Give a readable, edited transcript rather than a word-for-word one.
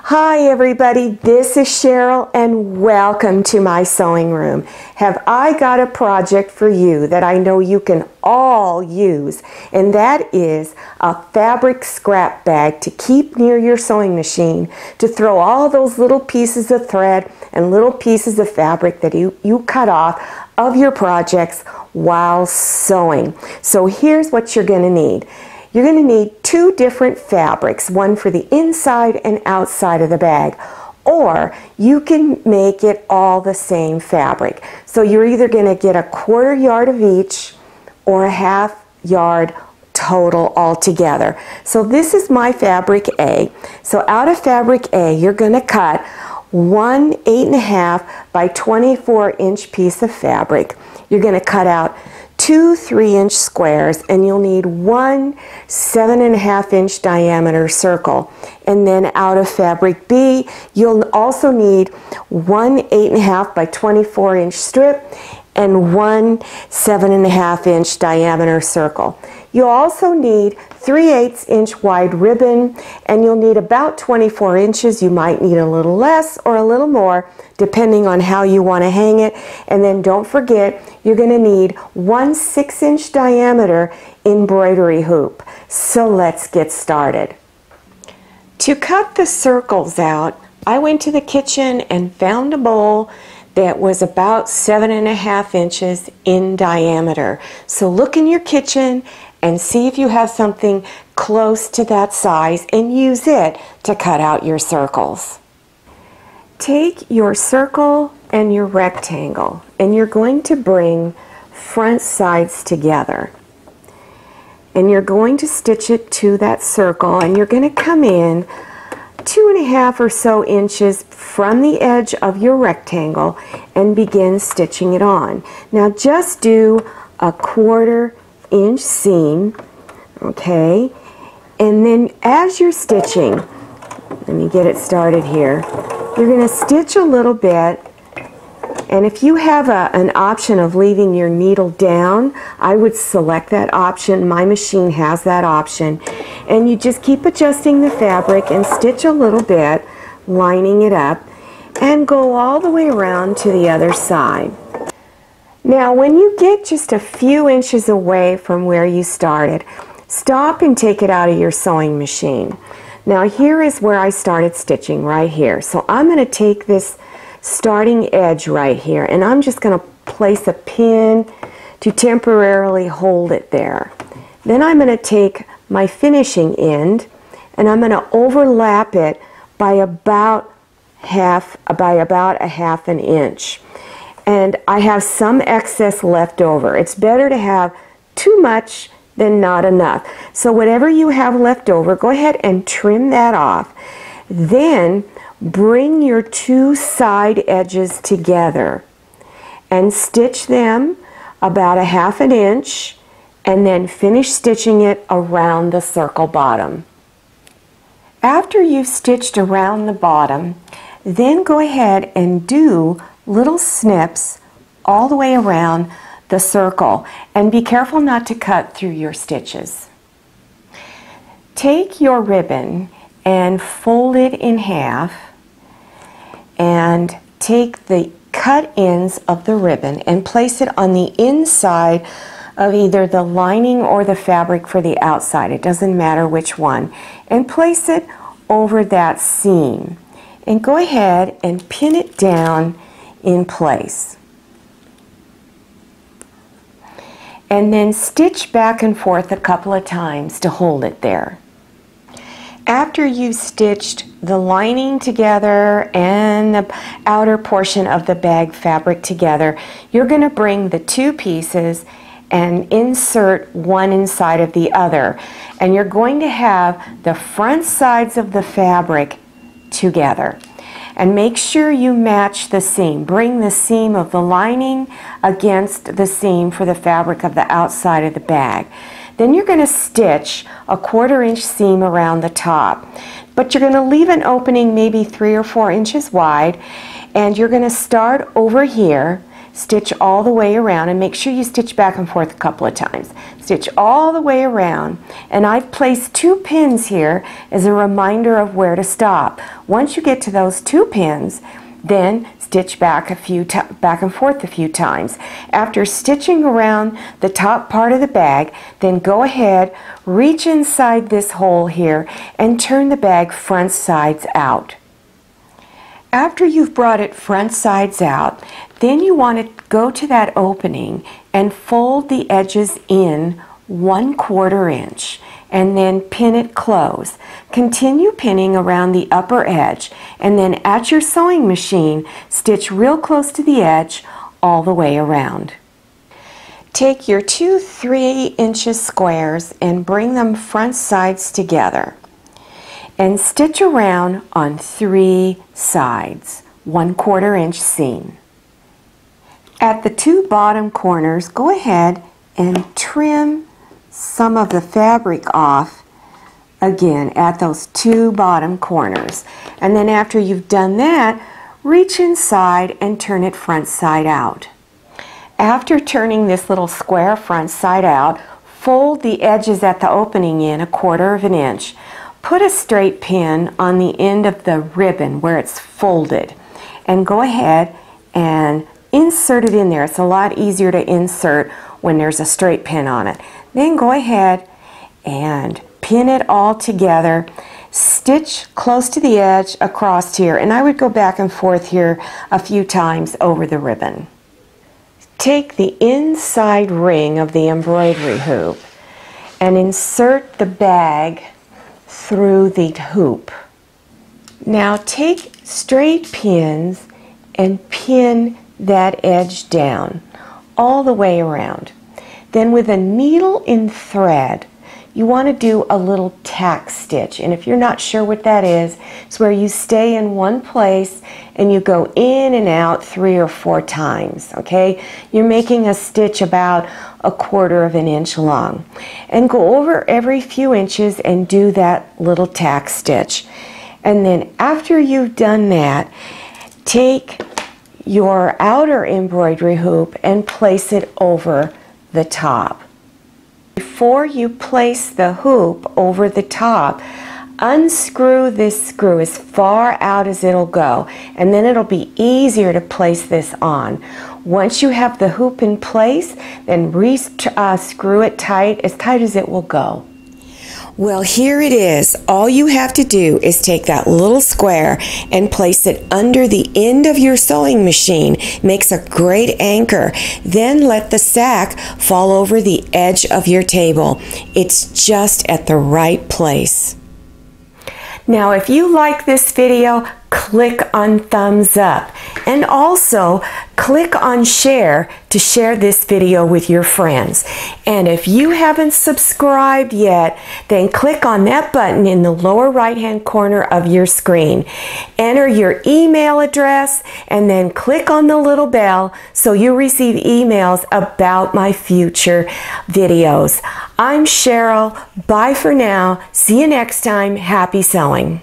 Hi everybody, this is Cheryl and welcome to my sewing room. Have I got a project for you that I know you can all use, and that is a fabric scrap bag to keep near your sewing machine to throw all those little pieces of thread and little pieces of fabric that you cut off of your projects while sewing. So here's what you're going to need. You're going to need two different fabrics, one for the inside and outside of the bag, or you can make it all the same fabric. So you're either going to get a 1/4 yard of each or a 1/2 yard total altogether. So this is my fabric A. So out of fabric A, you're going to cut one 8.5 by 24 inch piece of fabric. You're going to cut out two 3-inch squares, and you'll need one 7.5 inch diameter circle. And then out of fabric B, you'll also need one 8.5 by 24 inch strip and one 7.5 inch diameter circle. You'll also need 3/8 inch wide ribbon, and you'll need about 24 inches. You might need a little less or a little more depending on how you want to hang it. And then don't forget, you're going to need one 6-inch diameter embroidery hoop. So let's get started. To cut the circles out, I went to the kitchen and found a bowl that was about 7.5 inches in diameter. So look in your kitchen and see if you have something close to that size and use it to cut out your circles. Take your circle and your rectangle, and you're going to bring front sides together. And you're going to stitch it to that circle, and you're going to come in 2.5 or so inches from the edge of your rectangle and begin stitching it on. Now just do a 1/4 inch seam, okay? And then as you're stitching, let me get it started here, you're going to stitch a little bit. And if you have an option of leaving your needle down, I would select that option. My machine has that option. And you just keep adjusting the fabric and stitch a little bit, lining it up, and go all the way around to the other side. Now when you get just a few inches away from where you started, stop and take it out of your sewing machine. Now here is where I started stitching, right here. So I'm going to take this starting edge right here, and I'm just going to place a pin to temporarily hold it there. Then I'm going to take my finishing end and I'm going to overlap it by about a 1/2 an inch. And I have some excess left over. It's better to have too much than not enough. So whatever you have left over, go ahead and trim that off. Then bring your two side edges together and stitch them about a 1/2 an inch, and then finish stitching it around the circle bottom. After you've stitched around the bottom, then go ahead and do little snips all the way around the circle, and be careful not to cut through your stitches. Take your ribbon and fold it in half, and take the cut ends of the ribbon and place it on the inside of either the lining or the fabric for the outside. It doesn't matter which one. And place it over that seam. And go ahead and pin it down in place. And then stitch back and forth a couple of times to hold it there. After you've stitched the lining together and the outer portion of the bag fabric together, you're going to bring the two pieces and insert one inside of the other. And you're going to have the front sides of the fabric together. And make sure you match the seam. Bring the seam of the lining against the seam for the fabric of the outside of the bag. Then you're going to stitch a 1/4 inch seam around the top. But you're going to leave an opening maybe 3 or 4 inches wide, and you're going to start over here, stitch all the way around, and make sure you stitch back and forth a couple of times. Stitch all the way around, and I've placed 2 pins here as a reminder of where to stop. Once you get to those 2 pins, then stitch back and forth a few times. After stitching around the top part of the bag, then go ahead, reach inside this hole here and turn the bag front sides out. After you've brought it front sides out, then you want to go to that opening and fold the edges in 1/4 inch and then pin it close. Continue pinning around the upper edge, and then at your sewing machine, stitch real close to the edge all the way around. Take your 2 3" squares and bring them front sides together and stitch around on 3 sides, 1/4 inch seam. At the 2 bottom corners, go ahead and trim some of the fabric off again at those 2 bottom corners. And then after you've done that, reach inside and turn it front side out. After turning this little square front side out, fold the edges at the opening in 1/4 inch. Put a straight pin on the end of the ribbon where it's folded, and go ahead and insert it in there. It's a lot easier to insert when there's a straight pin on it. Then go ahead and pin it all together. Stitch close to the edge across here, and I would go back and forth here a few times over the ribbon. Take the inside ring of the embroidery hoop and insert the bag through the hoop. Now take straight pins and pin that edge down all the way around. Then with a needle and thread, you want to do a little tack stitch. And if you're not sure what that is, it's where you stay in one place and you go in and out 3 or 4 times, okay? You're making a stitch about 1/4 inch long. And go over every few inches and do that little tack stitch. And then after you've done that, take your outer embroidery hoop and place it over the top. Before you place the hoop over the top, unscrew this screw as far out as it'll go, and then it'll be easier to place this on. Once you have the hoop in place, then screw it tight as it will go. Well, here it is. All you have to do is take that little square and place it under the end of your sewing machine. Makes a great anchor. Then let the sack fall over the edge of your table. It's just at the right place. Now, if you like this video, click on thumbs up, and also click on share to share this video with your friends. And if you haven't subscribed yet, then click on that button in the lower right hand corner of your screen. Enter your email address and then click on the little bell so you receive emails about my future videos. I'm Cheryl. Bye for now. See you next time. Happy sewing.